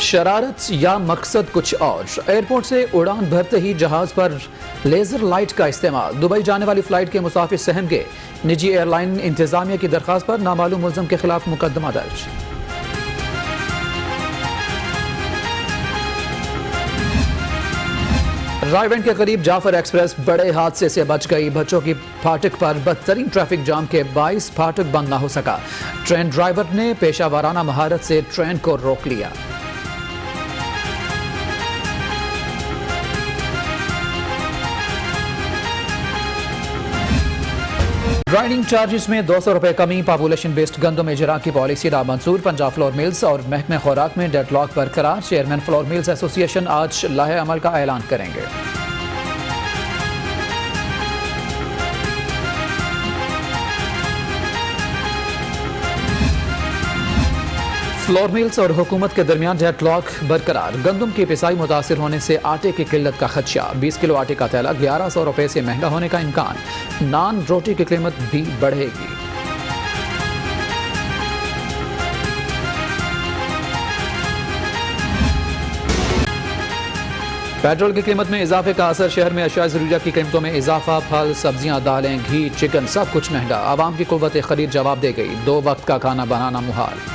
शरारत या मकसद कुछ और। एयरपोर्ट से उड़ान भरते ही जहाज पर लेजर लाइट का इस्तेमाल। दुबई जाने वाली फ्लाइट के मुसाफिर सहम गए। निजी एयरलाइन इंतजामिया की दरखास्त पर नामालूम मुल्ज़िम के खिलाफ मुकदमा दर्ज। रायवेंड के करीब जाफर एक्सप्रेस बड़े हादसे से बच गई। बच्चों की फाटक पर बदतरीन ट्रैफिक जाम के बाइस फाटक बंद न हो सका। ट्रेन ड्राइवर ने पेशा वाराना महारत से ट्रेन को रोक लिया। ग्राइंडिंग चार्जेस में 200 रुपए कमी। पॉपुलेशन बेस्ड गंदम इजरा की पॉलिसी नामंजूर। पंजाब फ्लोर मिल्स और महकमे खुराक में डेडलॉक बरकरार। चेयरमैन फ्लोर मिल्स एसोसिएशन आज लाहे अमल का ऐलान करेंगे। फ्लोर मिल्स और हुकूमत के दरमियान डेडलॉक बरकरार। गंदम की पिसाई मुतासिर होने से आटे की किल्लत का खदशा। 20 किलो आटे का थैला 1100 रुपए से महंगा होने का इम्कान। नान रोटी की कीमत भी बढ़ेगी। पेट्रोल की कीमत में इजाफे का असर। शहर में अशिया ज़रूरियात की कीमतों में इजाफा। फल, सब्जियां, दालें, घी, चिकन सब कुछ महंगा। आवाम की कुव्वत खरीद जवाब दे गई। 2 वक्त का खाना बनाना मुहाल।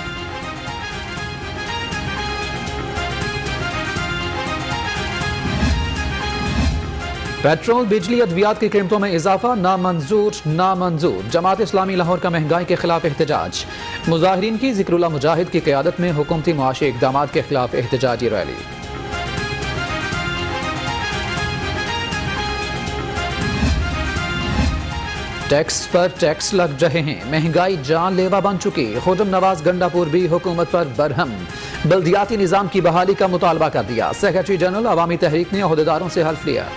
पेट्रोल, बिजली, अद्वियात की कीमतों में इजाफा नामंजूर। जमात इस्लामी लाहौर का महंगाई के खिलाफ एहतजाज। मुजाहिरीन की जिक्रुल्लाह मुजाहिद की क़यादत में हुकूमती मुआशी इक़दामात के खिलाफ एहतजाजी रैली। टैक्स पर टैक्स लग रहे हैं। महंगाई जानलेवा बन चुकी। खुदम नवाज गंडापुर भी हुकूमत पर बरहम। बल्दियाती निज़ाम की बहाली का मुतालबा कर दिया। सेक्रेटरी जनरल अवामी तहरीक ने ओहदेदारों से हल्फ लिया।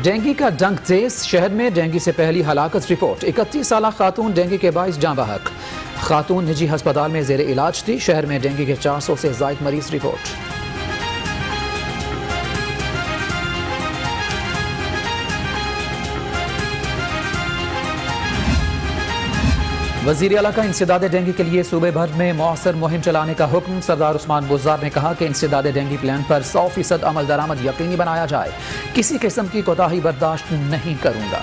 डेंगू का डंक तेज। शहर में डेंगू से पहली हलाकत रिपोर्ट। 31 साल खातून डेंगू के बाइस जाँ बहक। खातून निजी अस्पताल में जेर इलाज थी। शहर में डेंगू के 400 से ज़ायद मरीज रिपोर्ट। वज़ीर आला का इंसदाद डेंगू के लिए सूबे भर में मौसर मुहिम चलाने का हुक्म। सरदार उस्मान बुज़दार ने कहा कि इंसदाद डेंगू प्लान पर 100% अमल दरामद यकीनी बनाया जाए। किसी किस्म की कोताही बर्दाश्त नहीं करूंगा।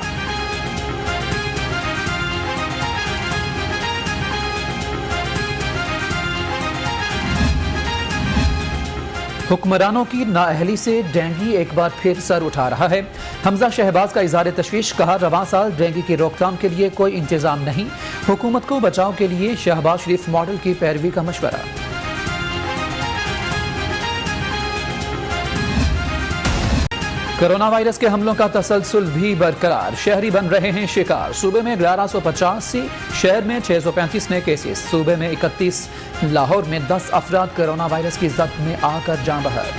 हुक्मरानों की नाअहली से डेंगू एक बार फिर सर उठा रहा है। हमजा शहबाज का इज़हार तशवीश। कहा, रवां साल डेंगू की रोकथाम के लिए कोई इंतजाम नहीं। हुकूमत को बचाव के लिए शहबाज शरीफ मॉडल की पैरवी का मशवरा। कोरोना वायरस के हमलों का तसलसल भी बरकरार। शहरी बन रहे हैं शिकार। सूबे में 1185, शहर में 635 नए केसेस। सूबे में 31, लाहौर में 10 अफराद कोरोना वायरस की जद में आकर जान बहर।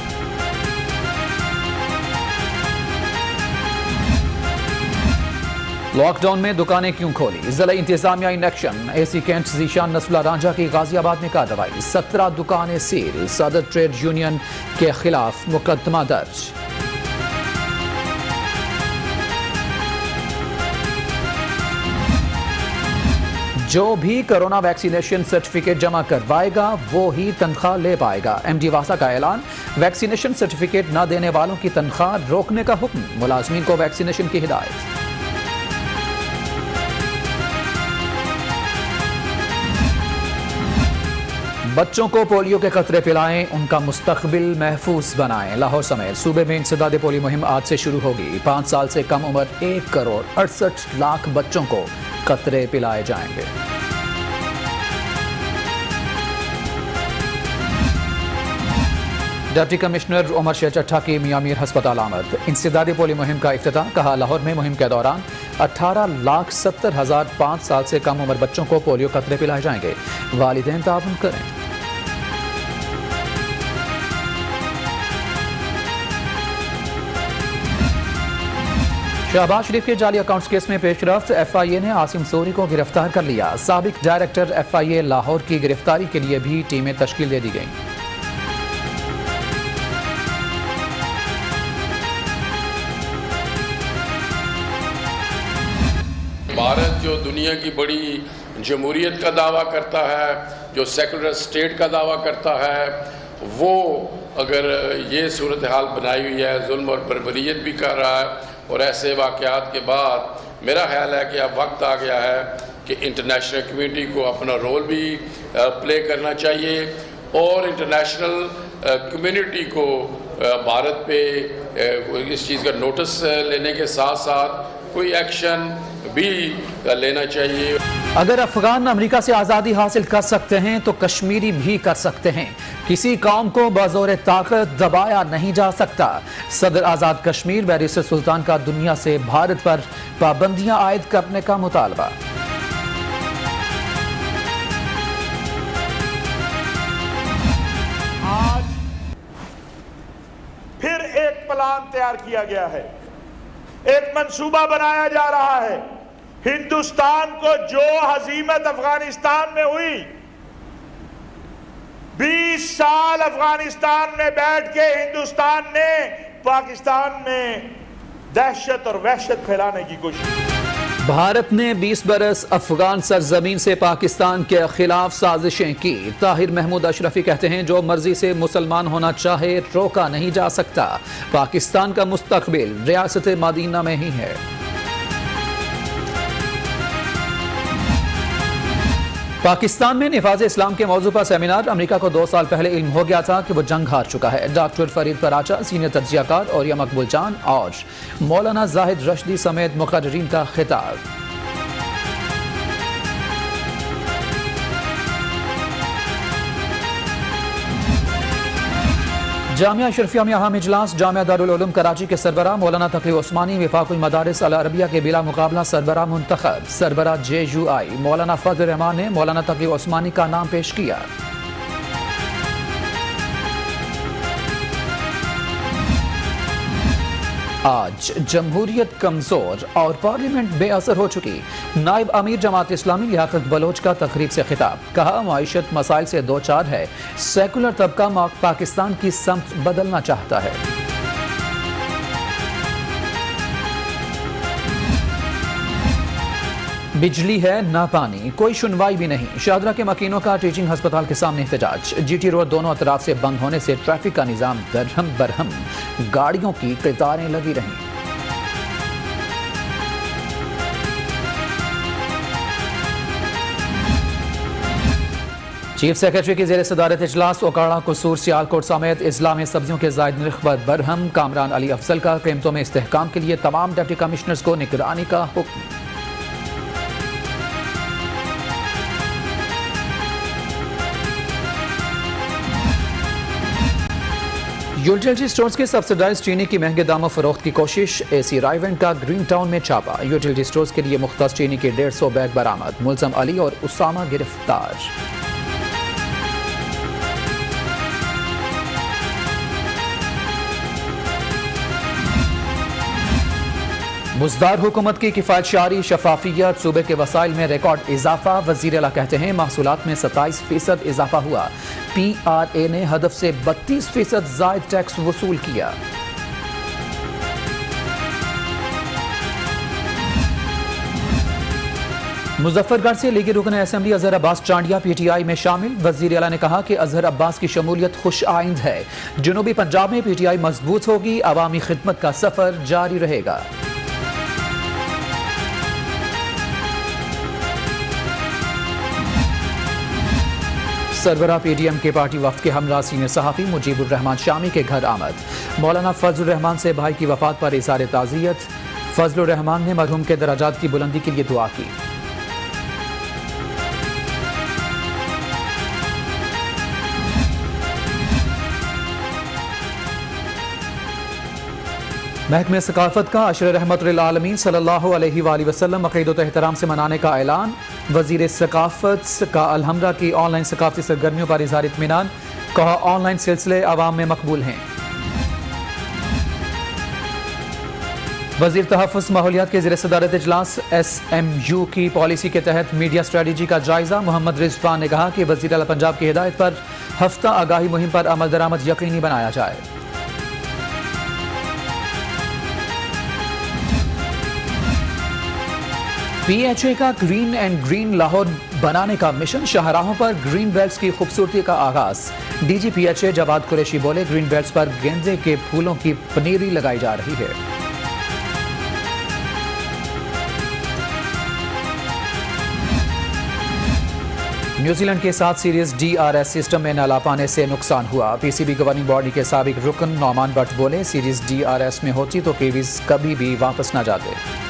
लॉकडाउन में दुकानें क्यों खोली? जिला इंतजामिया in action. AC cantt Zeeshan Nasla Ranjha की गाजियाबाद में कार्रवाई। 17 दुकानें सील। सदर ट्रेड यूनियन के खिलाफ मुकदमा दर्ज। जो भी कोरोना वैक्सीनेशन सर्टिफिकेट जमा करवाएगा वो ही तनख्वाह ले पाएगा। एमडी वासा का ऐलान। वैक्सीनेशन सर्टिफिकेट न देने वालों की तनख्वाह रोकने का हुक्म। मुलाजमीन को वैक्सीनेशन की हिदायत। बच्चों को पोलियो के कतरे पिलाएं, उनका मुस्तकबिल महफूज बनाएं। लाहौर समेत सूबे में इंसदाद पोलियो मुहिम आज से शुरू होगी। 5 साल से कम उम्र 1 करोड़ 68 लाख बच्चों को कतरे पिलाए जाएंगे। डिप्टी कमिश्नर उमर शेर चट्ठा की मियां मीर अस्पताल आमद। इंसदादी पोलियो मुहिम का इफ्तिताह। कहा, लाहौर में मुहिम के दौरान 18,70,000 5 साल से कम उम्र बच्चों को पोलियो कतरे पिलाए जाएंगे। वालिदैन ताउन करें। शहबाज शरीफ के जाली अकाउंट्स केस में पेशरफ्त। FIA ने आसिम सोरी को गिरफ्तार कर लिया। साबिक डायरेक्टर FIA लाहौर की गिरफ्तारी के लिए भी टीमें तश्कील दे दी गईं। भारत जो दुनिया की बड़ी जमहूरियत का दावा करता है, जो सेकुलर स्टेट का दावा करता है, वो अगर ये सूरत हाल बनाई हुई है, जुल्म और बर्बरियत भी कर रहा है, और ऐसे वाक़यात के बाद मेरा ख्याल है कि अब वक्त आ गया है कि इंटरनेशनल कम्युनिटी को अपना रोल भी प्ले करना चाहिए और इंटरनेशनल कम्युनिटी को भारत पे इस चीज़ का नोटिस लेने के साथ साथ कोई एक्शन भी लेना चाहिए। अगर अफगान अमेरिका से आज़ादी हासिल कर सकते हैं तो कश्मीरी भी कर सकते हैं। किसी कौम को बज़ोर ताकत दबाया नहीं जा सकता। सदर आज़ाद कश्मीर बैरिस्टर सुल्तान का दुनिया से भारत पर पाबंदियां आयद करने का मुतालबा। आज फिर एक प्लान तैयार किया गया है, एक मंसूबा बनाया जा रहा है। हिंदुस्तान को जो हजीमत अफगानिस्तान में हुई, 20 साल अफगानिस्तान में बैठ के हिंदुस्तान ने पाकिस्तान में दहशत और वहशत फैलाने की कोशिश की। भारत ने 20 बरस अफगान सरजमीन से पाकिस्तान के खिलाफ साजिशें की। ताहिर महमूद अशरफी कहते हैं जो मर्जी से मुसलमान होना चाहे रोका नहीं जा सकता। पाकिस्तान का मुस्तकबिल रियासत मदीना में ही है। पाकिस्तान में निफाज इस्लाम के मौजू पर सेमिनार। अमेरिका को 2 साल पहले इल्म हो गया था कि वो जंग हार चुका है। डॉक्टर फरीद पराचा, सीनियर तज्जियाकार और या मकबूल जान और मौलाना जाहिद रशदी समेत मुकर्रिरीन का खिताब। जामिया अशरफिया में अहम इजलास। जामिया दारुल उलूम कराची के सरबराह मौलाना तकी उस्मानी वफाकुल मदारिस अल अरबिया के बिला मुकाबला सरबराह मुंतखब। सरबराह JUI मौलाना फजल रहमान ने मौलाना तकी उस्मानी का नाम पेश किया। आज जमहूरियत कमजोर और पार्लियामेंट बेअसर हो चुकी। नायब अमीर जमात इस्लामी लियाकत बलोच का तकरीब से खिताब। कहा माइशत मसाइल से दो चार है, सेकुलर तबका पाकिस्तान की समत बदलना चाहता है। बिजली है ना पानी, कोई सुनवाई भी नहीं। शाहदरा के मकीनों का टीचिंग अस्पताल के सामने एहतजाज। GT रोड दोनों अतराफ से बंद होने से ट्रैफिक का निजाम दरहम बरहम, गाड़ियों की कतारें लगी रहीं। चीफ सेक्रेटरी की जेर सदारत इजलास। ओकाड़ा, कसूर, सियालकोट समेत इजला में सब्जियों के जायद नर्ख पर बरहम। कामरान अली अफजल का कीमतों में इस्तेहकाम के लिए तमाम डिप्टी कमिश्नर्स को निगरानी का हुक्म। यूटिलिटी स्टोर्स के सब्सिडाइज चीनी की महंगे दामों फरोख्त की कोशिश। AC रायवेंट का ग्रीन टाउन में छापा। यूटिलिटी स्टोर्स के लिए मुख्तस चीनी के 150 बैग बरामद। मुल्ज़म अली और उसामा गिरफ्तार। मुज़दार हुकूमत की किफ़ायतशारी, शफाफियत, सूबे के वसाइल में रिकॉर्ड इजाफा। वज़ीर आला कहते हैं महसूलात में 27% इजाफा हुआ। PRA ने हदफ से 32% ज़ायद टैक्स वसूल किया। मुजफ्फरगढ़ से लीगी रुकन असेंबली अजहर अब्बास चांडिया PTI में शामिल। वज़ीर आला ने कहा कि अजहर अब्बास की शमूलियत खुश आइंद है। जनूबी पंजाब में PTI मजबूत होगी। अवामी खिदमत का सफर जारी रहेगा। सरबराह PDM के पार्टी वफ्द के हमरा सीनियर सहाफ़ी मुजीबुर रहमान शामी के घर आमद। मौलाना फजल रहमान से भाई की वफात पर इज़हार ताज़ियत। फजल रहमान ने मरहूम के दराजात की बुलंदी के लिए दुआ की। महकमे सकाफत का अशर रहमतुल आलमीन सल्लल्लाहु अलैहि वसल्लम अक़ीदत एहतराम से मनाने का ऐलान। वज़ीर सकाफत का अलहम्रा की ऑनलाइन सकाफती सरगर्मियों पर इज़हार इत्मीनान। कहा ऑनलाइन सिलसिले आवाम में मकबूल हैं। वज़ीर तहफ़्फ़ुज़ माहौलियात के ज़ेर सदारत इजलास। SMU की पॉलिसी के तहत मीडिया स्ट्रेटजी का जायज़ा। मोहम्मद रिज़वान ने कहा कि वज़ीर आला पंजाब की हिदायत पर हफ्ता आगाही मुहिम पर अमल दरामद यकीनी बनाया जाए। PHA का ग्रीन एंड ग्रीन लाहौर बनाने का मिशन, शाहराहों पर ग्रीन बेल्ट्स की खूबसूरती का आगाज। DG PHA जवाद कुरैशी बोले, ग्रीन बेल्ट्स पर गेंदे के फूलों की पनीरी लगाई जा रही है। न्यूजीलैंड के साथ सीरीज DRS सिस्टम में न ला पाने से नुकसान हुआ। PCB गवर्निंग बॉडी के साबिक रुकन नौमान बट बोले, सीरीज DRS में होती तो कीवीज कभी भी वापस न जाते।